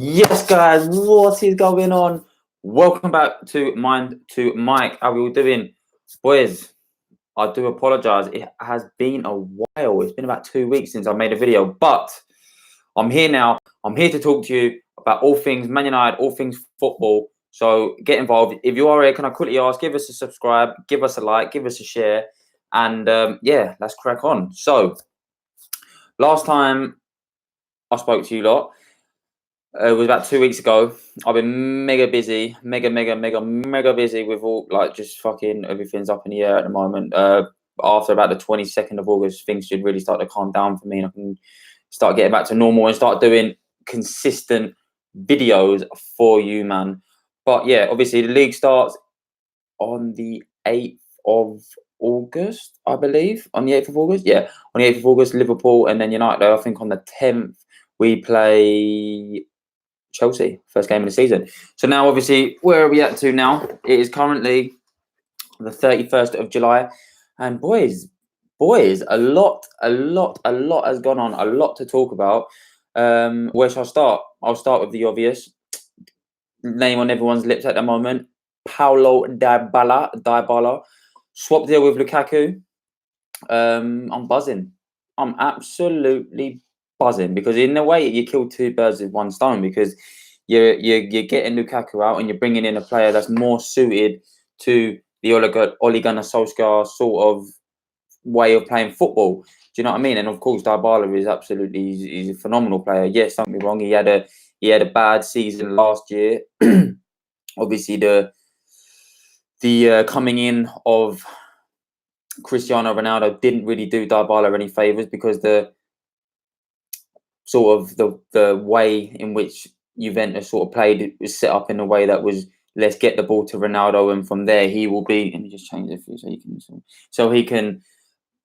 Yes, guys, what is going on? Welcome back to Mind to Mike. How are we all doing? Boys, I do apologize. It has been a while. It's been about 2 weeks since I made a video, but I'm here now. I'm here to talk to you about all things Man United, all things football. So get involved. If you are here, can I quickly ask, give us a subscribe, give us a like, give us a share, and yeah, let's crack on. So last time I spoke to you lot, it was about 2 weeks ago. I've been mega busy, mega busy with all just fucking everything's up in the air at the moment. After about the 22nd of August, things should really start to calm down for me, and I can start getting back to normal and start doing consistent videos for you, man. But yeah, obviously the league starts on the 8th of August, I believe. On the 8th of August, yeah, on the 8th of August, Liverpool, and then United. I think on the 10th we play Chelsea, first game of the season. So now, obviously, where are we at to now? It is currently the 31st of July. And boys, a lot has gone on, a lot to talk about. Where shall I start? I'll start with the obvious name on everyone's lips at the moment. Paulo Dybala. Swap deal with Lukaku. I'm buzzing. I'm absolutely buzzing because in a way you kill two birds with one stone because you're getting Lukaku out and you're bringing in a player that's more suited to the Ole Gunnar Solskjaer sort of way of playing football. Do you know what I mean? And of course, Dybala is absolutely he's a phenomenal player. Yes, don't get me wrong. He had a bad season last year. Obviously, the coming in of Cristiano Ronaldo didn't really do Dybala any favors because the way in which Juventus sort of played was set up in a way that was let's get the ball to Ronaldo and from there he will be. Let me just change it for you so he can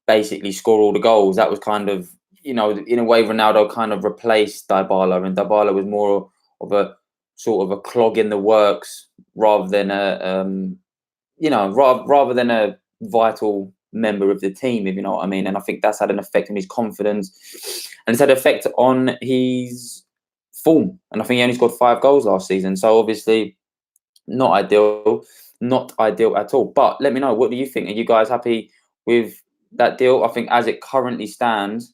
basically score all the goals. That was kind of in a way Ronaldo kind of replaced Dybala, and Dybala was more of a sort of a clog in the works rather than rather than a vital member of the team, if you know what I mean. And I think that's had an effect on his confidence and it's had an effect on his form. And I think he only scored 5 goals last season. So obviously not ideal at all. But let me know, what do you think? Are you guys happy with that deal? I think as it currently stands,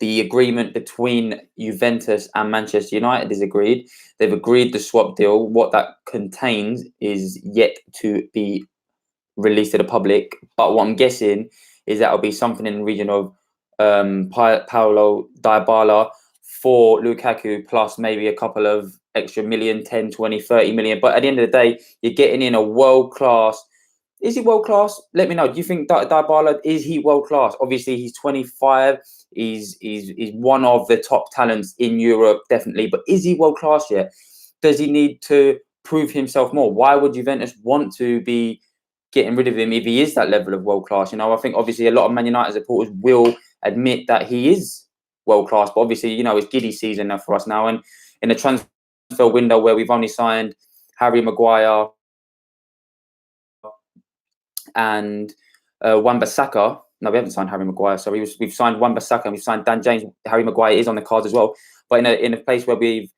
the agreement between Juventus and Manchester United is agreed. They've agreed the swap deal. What that contains is yet to be released to the public. But what I'm guessing is that will be something in the region of Paulo Dybala for Lukaku plus maybe a couple of extra million, 10, 20, 30 million. But at the end of the day, you're getting in a world-class. Is he world-class? Let me know. Do you think Dybala, is he world-class? Obviously, he's 25. He's one of the top talents in Europe, definitely. But is he world-class yet? Does he need to prove himself more? Why would Juventus want to be getting rid of him if he is that level of world-class? I think obviously a lot of Man United supporters will admit that he is world-class. But obviously, it's giddy season now for us now. And in the transfer window where we've only signed Harry Maguire and Wan-Bissaka. No, we haven't signed Harry Maguire. Sorry, we've signed Wan-Bissaka and we've signed Dan James. Harry Maguire is on the cards as well. But in a place where we've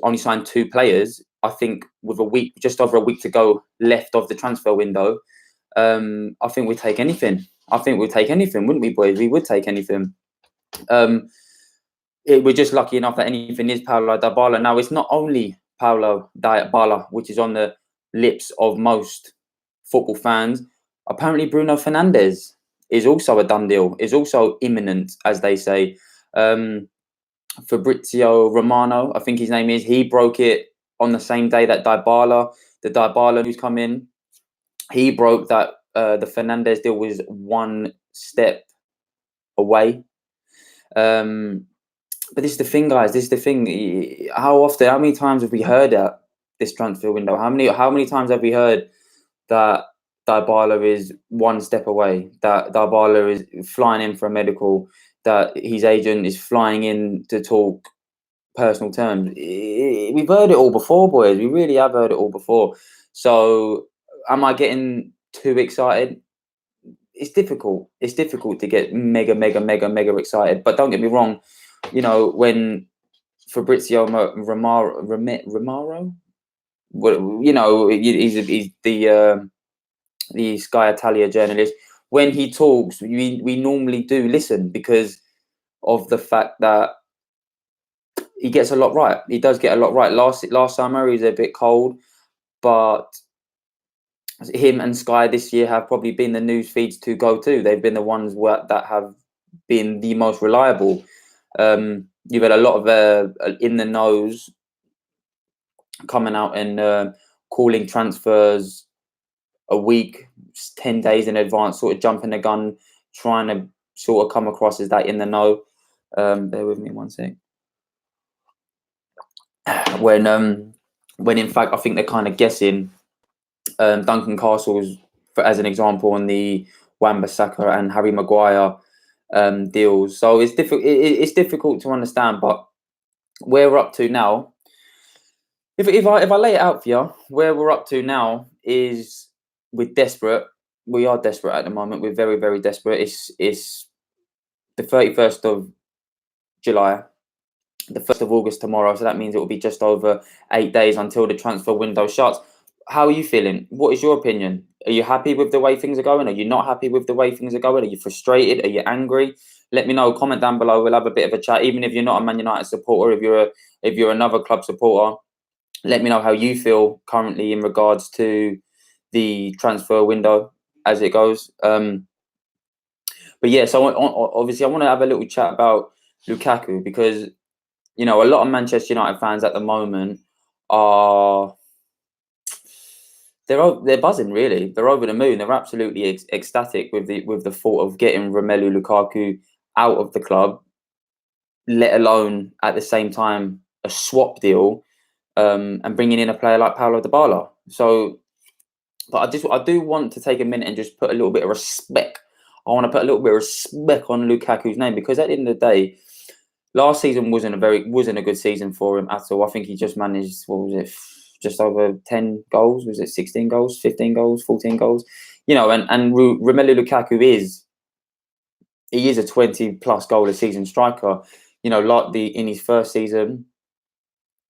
only signed 2 players, I think with just over a week to go left of the transfer window, I think we'd take anything. Wouldn't we, boys? We would take anything. We're just lucky enough that anything is Paulo Dybala. Now, it's not only Paulo Dybala, which is on the lips of most football fans. Apparently, Bruno Fernandes is also a done deal, is also imminent, as they say. Fabrizio Romano, I think his name is, he broke it on the same day that the Dybala who's come in, he broke that the Fernandes deal was 1 step away. But this is the thing, guys. This is the thing. How many times have we heard that this transfer window? How many times have we heard that Dybala is 1 step away, that Dybala is flying in for a medical, that his agent is flying in to talk personal terms? We've heard it all before, boys. We really have heard it all before. So am I getting too excited? It's difficult. It's difficult to get mega excited. But don't get me wrong, when Fabrizio Romaro. Well, he's the Sky Italia journalist. When he talks, we normally do listen because of the fact that he gets a lot right. He does get a lot right. Last summer he was a bit cold, but him and Sky this year have probably been the news feeds to go to. They've been the ones that have been the most reliable. You've had a lot of in the nose coming out and calling transfers a week, 10 days in advance, sort of jumping the gun, trying to sort of come across as that in the know. Bear with me one sec. When in fact I think they're kind of guessing. Duncan Castles, as an example, on the Wan-Bissaka and Harry Maguire deals. So it's difficult. It's difficult to understand, but where we're up to now, if I lay it out for you, where we're up to now is we're desperate. We are desperate at the moment. We're very, very desperate. It's the 31st of July, the 1st of August tomorrow. So that means it will be just over 8 days until the transfer window shuts. How are you feeling? What is your opinion? Are you happy with the way things are going? Are you not happy with the way things are going? Are you frustrated? Are you angry? Let me know. Comment down below. We'll have a bit of a chat. Even if you're not a Man United supporter, if you're another club supporter, let me know how you feel currently in regards to the transfer window as it goes. But yeah, so obviously I want to have a little chat about Lukaku because, a lot of Manchester United fans at the moment are... They're buzzing, really. They're over the moon. They're absolutely ecstatic with the thought of getting Romelu Lukaku out of the club, let alone at the same time a swap deal, and bringing in a player like Paulo Dybala. So, but I do want to take a minute and just put a little bit of respect. I want to put a little bit of respect on Lukaku's name because at the end of the day, last season wasn't a good season for him at all. I think he just managed, what was it, just over 10 goals? Was it 16 goals, 15 goals, 14 goals? And Romelu Lukaku is a 20+ goal a season striker. Like in his first season,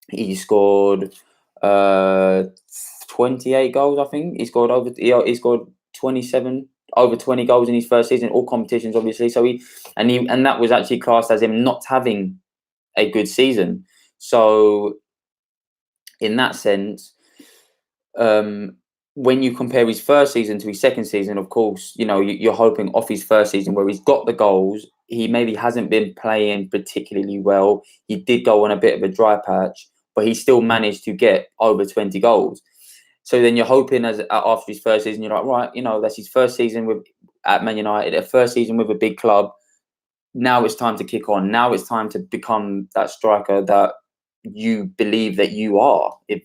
he scored 28 goals. I think he scored he scored 27 over 20 goals in his first season, all competitions obviously. So and that was actually classed as him not having a good season. So in that sense, when you compare his first season to his second season, of course, you're hoping off his first season where he's got the goals, he maybe hasn't been playing particularly well. He did go on a bit of a dry patch, but he still managed to get over 20 goals. So then you're hoping after his first season, you're like, right, that's his first season at Man United, a first season with a big club. Now it's time to kick on. Now it's time to become that striker that you believe that you are. If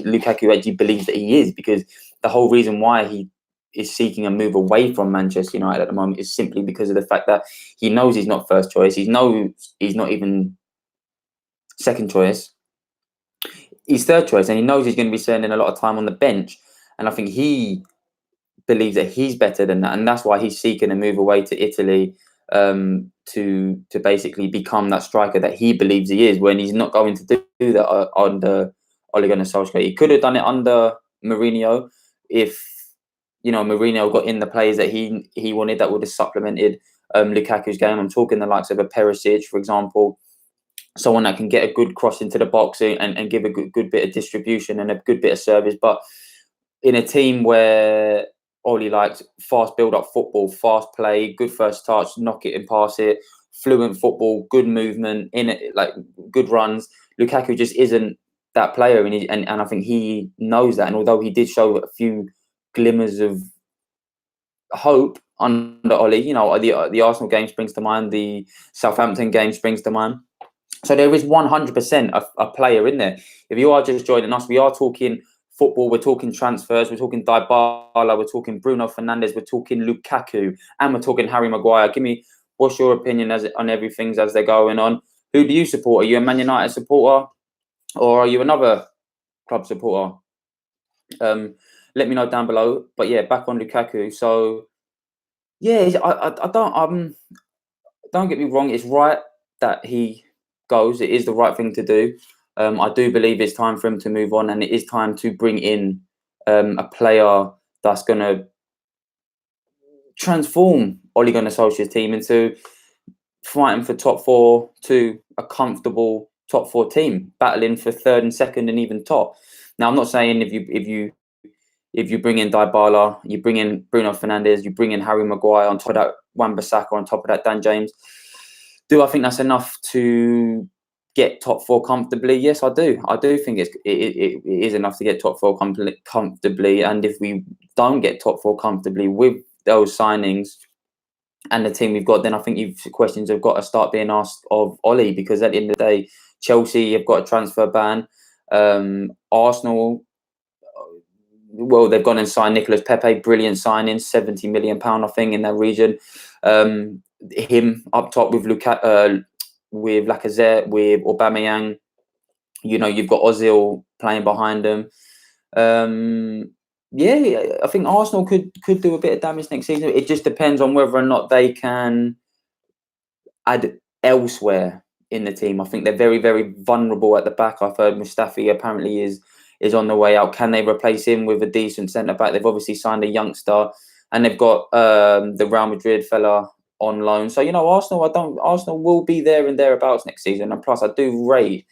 Lukaku actually believes that he is, because the whole reason why he is seeking a move away from Manchester United at the moment is simply because of the fact that he knows he's not first choice. He knows he's not even second choice. He's third choice, and he knows he's going to be spending a lot of time on the bench. And I think he believes that he's better than that, and that's why he's seeking a move away to Italy, to basically become that striker that he believes he is, when he's not going to do that under Ole Gunnar Solskjaer. He could have done it under Mourinho if Mourinho got in the players that he wanted that would have supplemented Lukaku's game. I'm talking the likes of a Perisic, for example, someone that can get a good cross into the box and give a good bit of distribution and a good bit of service. But in a team where Oli likes fast build-up football, fast play, good first touch, knock it and pass it, fluent football, good movement, in it, like good runs, Lukaku just isn't that player, and I think he knows that. And although he did show a few glimmers of hope under Oli, the Arsenal game springs to mind, the Southampton game springs to mind. So there is 100% a player in there. If you are just joining us, we are talking football, we're talking transfers, we're talking Dybala, we're talking Bruno Fernandes, we're talking Lukaku, and we're talking Harry Maguire. What's your opinion on everything as they're going on? Who do you support? Are you a Man United supporter, or are you another club supporter? Let me know down below. But yeah, back on Lukaku. So yeah, I don't get me wrong. It's right that he goes. It is the right thing to do. I do believe it's time for him to move on, and it is time to bring in a player that's going to transform Ole Gunnar Solskjaer's team into fighting for top four to a comfortable top four team, battling for third and second and even top. Now, I'm not saying if you bring in Dybala, you bring in Bruno Fernandes, you bring in Harry Maguire on top of that Wan-Bissaka, on top of that Dan James. Do I think that's enough to get top four comfortably? Yes, I do. I do think it is enough to get top four comfortably. And if we don't get top four comfortably with those signings and the team we've got, then I think questions have got to start being asked of Ollie, because at the end of the day, Chelsea have got a transfer ban. Arsenal, well, they've gone and signed Nicolas Pepe, brilliant signing, £70 million, I think, in that region. Him up top with with Lacazette, with Aubameyang. You've got Ozil playing behind them. Yeah, I think Arsenal could do a bit of damage next season. It just depends on whether or not they can add elsewhere in the team. I think they're very, very vulnerable at the back. I've heard Mustafi apparently is on the way out. Can they replace him with a decent centre back? They've obviously signed a youngster, and they've got the Real Madrid fella on loan. So Arsenal will be there and thereabouts next season. And plus, I do rate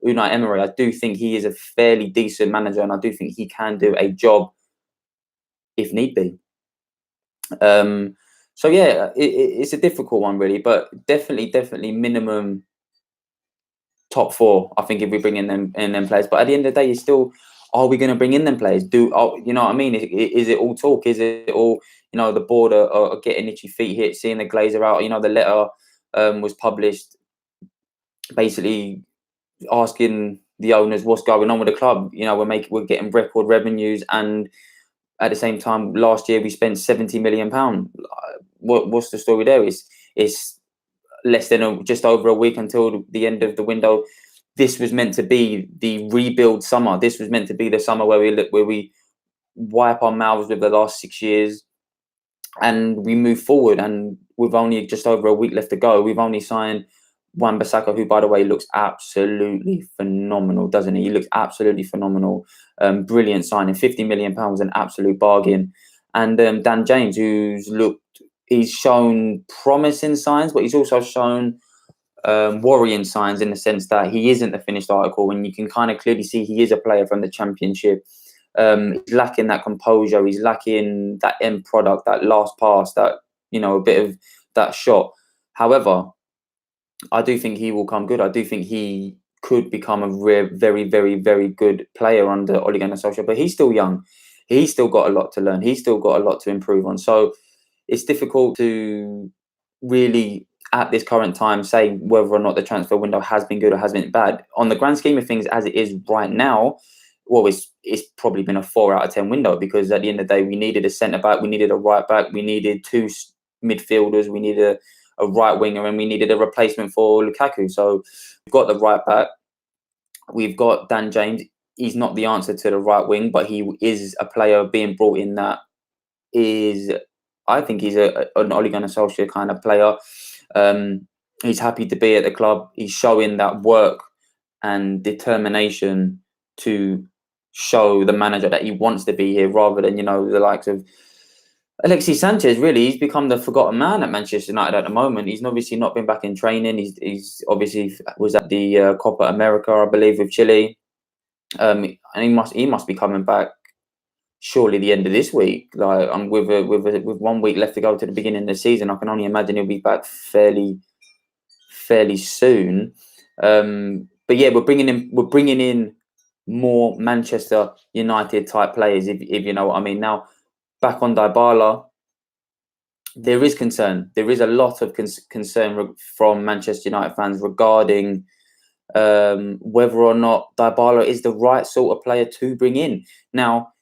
Unai Emery. I do think he is a fairly decent manager, and I do think he can do a job if need be. So yeah, it's a difficult one really, but definitely minimum top four. I think if we bring in them players, but at the end of the day, it's still, are we going to bring in them players? You know what I mean? Is it all talk? Is it all, the board are getting itchy feet here, seeing the Glazer out? The letter was published, basically asking the owners what's going on with the club. We're getting record revenues, and at the same time, last year we spent £70 million. What's the story there? It's less than just over a week until the end of the window. This was meant to be the rebuild summer. This was meant to be the summer where we wipe our mouths with the last 6 years and we move forward. And with only just over a week left to go, we've only signed Wan-Bissaka, who, by the way, looks absolutely phenomenal, doesn't he? He looks absolutely phenomenal. Brilliant signing. £50 million, an absolute bargain. And Dan James, he's shown promising signs, but he's also shown worrying signs, in the sense that he isn't the finished article, and you can kind of clearly see he is a player from the Championship. He's lacking that composure. He's lacking that end product, that last pass, that, a bit of that shot. However, I do think he will come good. I do think he could become a very, very, very good player under Ole Gunnar Solskjaer, but he's still young. He's still got a lot to learn. He's still got a lot to improve on. So it's difficult to really, at this current time, say whether or not the transfer window has been good or has been bad. On the grand scheme of things, as it is right now, well, it's probably been a 4 out of 10 window, because at the end of the day, we needed a centre back, we needed a right back, we needed 2 midfielders, we needed a right winger, and we needed a replacement for Lukaku. So we've got the right back. We've got Dan James. He's not the answer to the right wing, but he is a player being brought in that is, I think he's an Ole Gunnar Solskjaer kind of player. He's happy to be at the club. He's showing that work and determination to show the manager that he wants to be here, rather than, the likes of Alexis Sanchez. Really, he's become the forgotten man at Manchester United at the moment. He's obviously not been back in training. He's obviously was at the Copa America, I believe, with Chile. And he must be coming back surely the end of this week. Like, with 1 week left to go to the beginning of the season, I can only imagine he'll be back fairly soon. But yeah, we're bringing in more Manchester United type players, if you know what I mean. Now, back on Dybala, there is concern. There is a lot of concern from Manchester United fans regarding whether or not Dybala is the right sort of player to bring in. Now,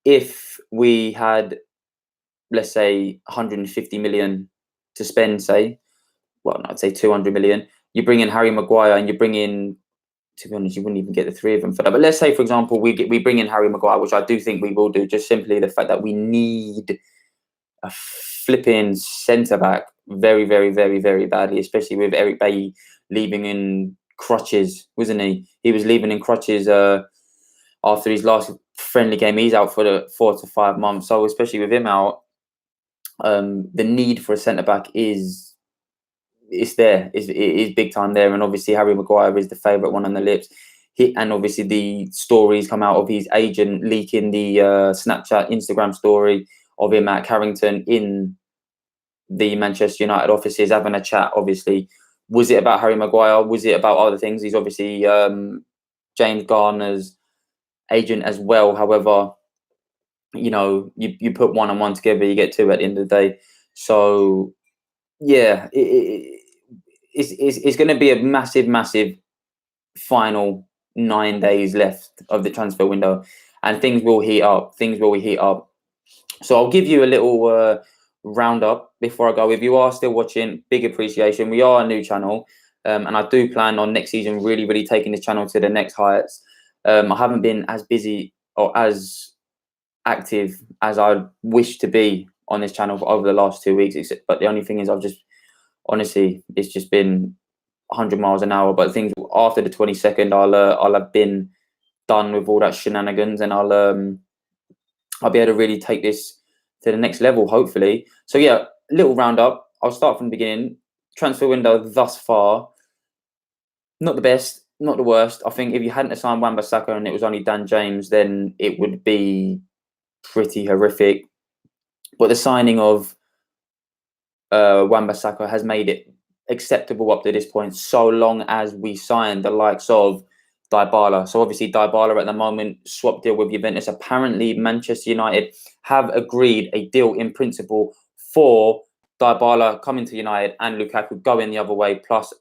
if we had, let's say, 150 million to spend, I'd say 200 million, you bring in Harry Maguire, and you bring in, to be honest, you wouldn't even get the 3 of them for that. But let's say, for example, we bring in Harry Maguire, which I do think we will do, just simply the fact that we need a flipping centre back very, very, very, very badly, especially with Eric Bailly leaving in crutches, wasn't he? He was leaving in crutches after his last friendly game. He's out for the 4 to 5 months. So especially with him out, the need for a centre back is big time there. And obviously Harry Maguire is the favourite one on the lips. And obviously the stories come out of his agent leaking the Snapchat, Instagram story of him at Carrington in the Manchester United offices having a chat. Obviously, was it about Harry Maguire? Was it about other things? He's obviously James Garner's agent as well. However, you you put one and one together, you get two at the end of the day. So yeah, it's going to be a massive final 9 days left of the transfer window, and things will heat up. So I'll give you a little roundup before I go. If you are still watching, big appreciation. We are a new channel, and I do plan on next season really taking the channel to the next heights. I haven't been as busy or as active as I wish to be on this channel over the last 2 weeks, but the only thing is honestly, it's just been 100 miles an hour. But things after the 22nd, I'll have been done with all that shenanigans, and I'll be able to really take this to the next level, hopefully. So yeah, little roundup. I'll start from the beginning. Transfer window thus far, not the best, not the worst. I think if you hadn't signed Wan-Bissaka and it was only Dan James, then it would be pretty horrific. But the signing of Wan-Bissaka has made it acceptable up to this point, so long as we sign the likes of Dybala. So obviously Dybala at the moment, swap deal with Juventus. Apparently Manchester United have agreed a deal in principle for Dybala coming to United and Lukaku going the other way. Plus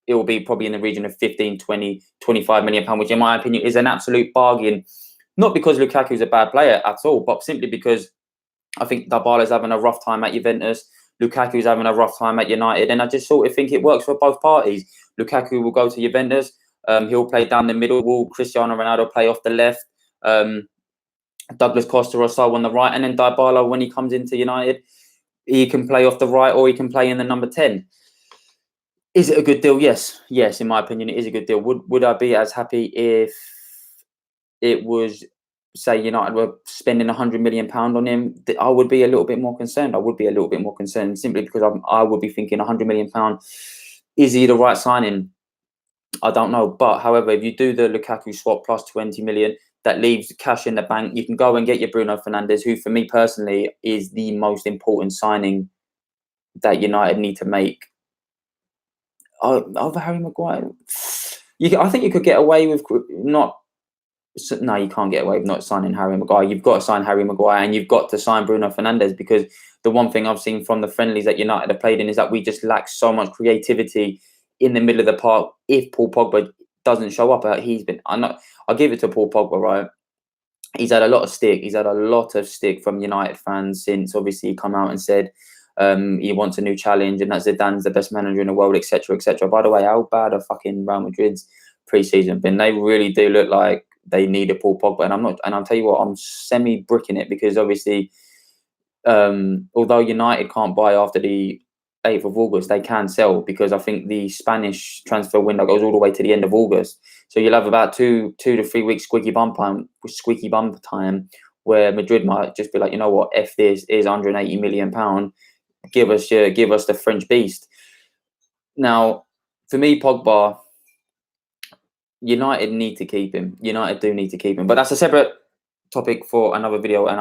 it will be probably in the region of 15, 20, 25 million pounds, which in my opinion is an absolute bargain. Not because Lukaku is a bad player at all, but simply because I think Dybala's having a rough time at Juventus. Lukaku's having a rough time at United. And I just sort of think it works for both parties. Lukaku will go to Juventus. He'll play down the middle. Will Cristiano Ronaldo play off the left? Douglas Costa or so on the right. And then Dybala, when he comes into United, he can play off the right or he can play in the number 10. Is it a good deal? Yes. Yes, in my opinion, it is a good deal. Would I be as happy if it was, say, United were spending £100 million on him? I would be a little bit more concerned. Simply because I would be thinking £100 million. Is he the right signing? I don't know. But however, if you do the Lukaku swap plus 20 million, that leaves cash in the bank. You can go and get your Bruno Fernandes, who for me personally is the most important signing that United need to make. Over Harry Maguire, I think you could get away with not. No, you can't get away with not signing Harry Maguire. You've got to sign Harry Maguire and you've got to sign Bruno Fernandes, because the one thing I've seen from the friendlies that United have played in is that we just lack so much creativity in the middle of the park. If Paul Pogba doesn't show up, I'll give it to Paul Pogba, right? He's had a lot of stick. He's had a lot of stick from United fans since obviously he come out and said he wants a new challenge and that Zidane's the best manager in the world, etc., etc. By the way, how bad are fucking Real Madrid's pre-season been? They really do look like they need a Paul Pogba, and I'll tell you what, I'm semi-bricking it, because obviously, although United can't buy after the 8th of August, they can sell, because I think the Spanish transfer window goes all the way to the end of August. So you'll have about 2 to 3 weeks squeaky bum time, where Madrid might just be like, you know what, F this, is £180 million. Give us the French beast. Now, for me, Pogba, United need to keep him. United do need to keep him, but that's a separate topic for another video. And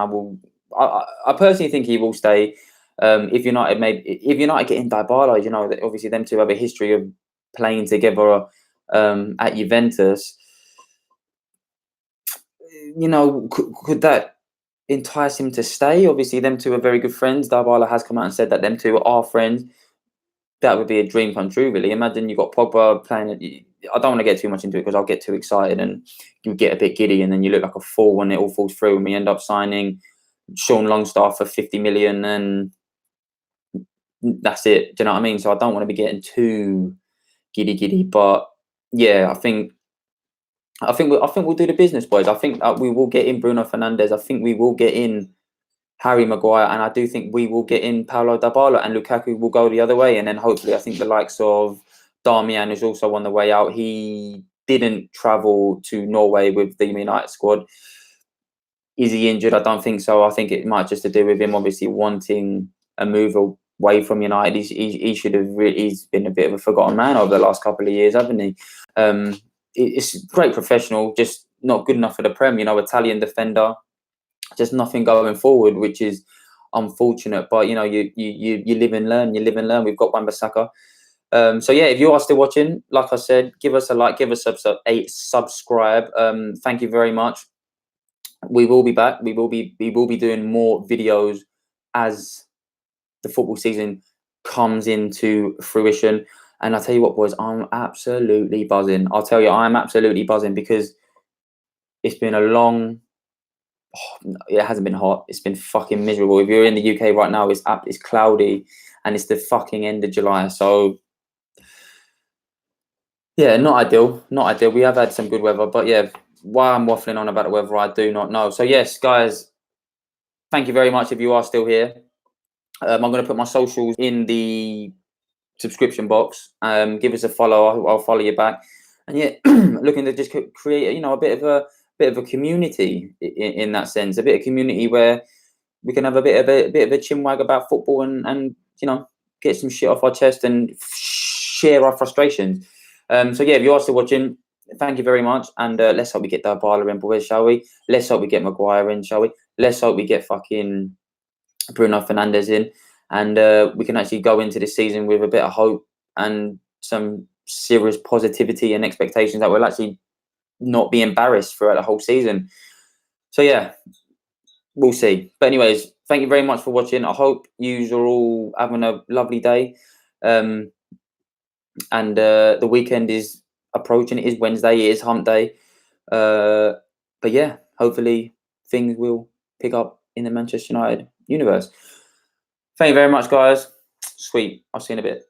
I personally think he will stay. If United getting Dybala, that obviously them two have a history of playing together at Juventus. Could that entice him to stay? Obviously, them two are very good friends. Dybala has come out and said that them two are friends. That would be a dream come true, really. Imagine you got Pogba playing. I don't want to get too much into it because I'll get too excited and you get a bit giddy, and then you look like a fool when it all falls through, and we end up signing Sean Longstaff for 50 million, and that's it. Do you know what I mean? So I don't want to be getting too giddy. But yeah, I think we'll do the business, boys. I think we will get in Bruno Fernandes. I think we will get in Harry Maguire, and I do think we will get in Paulo Dybala, and Lukaku will go the other way. And then hopefully I think the likes of Darmian is also on the way out. He didn't travel to Norway with the United squad. Is he injured? I don't think so. I think it might just to do with him obviously wanting a move away from United. He should have. He's been a bit of a forgotten man over the last couple of years, hasn't he? It's great professional, just not good enough for the Prem. Italian defender, just nothing going forward, which is unfortunate. But you live and learn. You live and learn. We've got Wan-Bissaka. So yeah, if you are still watching, like I said, give us a like, give us a subscribe. Thank you very much. We will be back. We will be doing more videos as the football season comes into fruition. And I tell you what, boys, I'm absolutely buzzing. I'll tell you, I'm absolutely buzzing because it's been a long. It hasn't been hot. It's been fucking miserable. If you're in the UK right now, it's cloudy, and it's the fucking end of July. So yeah, not ideal. Not ideal. We have had some good weather, but yeah, why I'm waffling on about the weather, I do not know. So yes, guys, thank you very much if you are still here. I'm going to put my socials in the subscription box. Give us a follow. I'll follow you back. And yeah, looking to just create, a bit of a community in that sense, a bit of community where we can have a bit of a chinwag about football and get some shit off our chest and share our frustrations. So yeah, if you are still watching, thank you very much, and let's hope we get Dybala in, boys, shall we? Let's hope we get Maguire in, shall we? Let's hope we get fucking Bruno Fernandes in, and we can actually go into this season with a bit of hope and some serious positivity and expectations that we'll actually not be embarrassed throughout the whole season. So yeah, we'll see. But anyways, thank you very much for watching. I hope you are all having a lovely day. And the weekend is approaching. It is Wednesday. It is hump day. But yeah, hopefully things will pick up in the Manchester United universe. Thank you very much, guys. Sweet. I'll see you in a bit.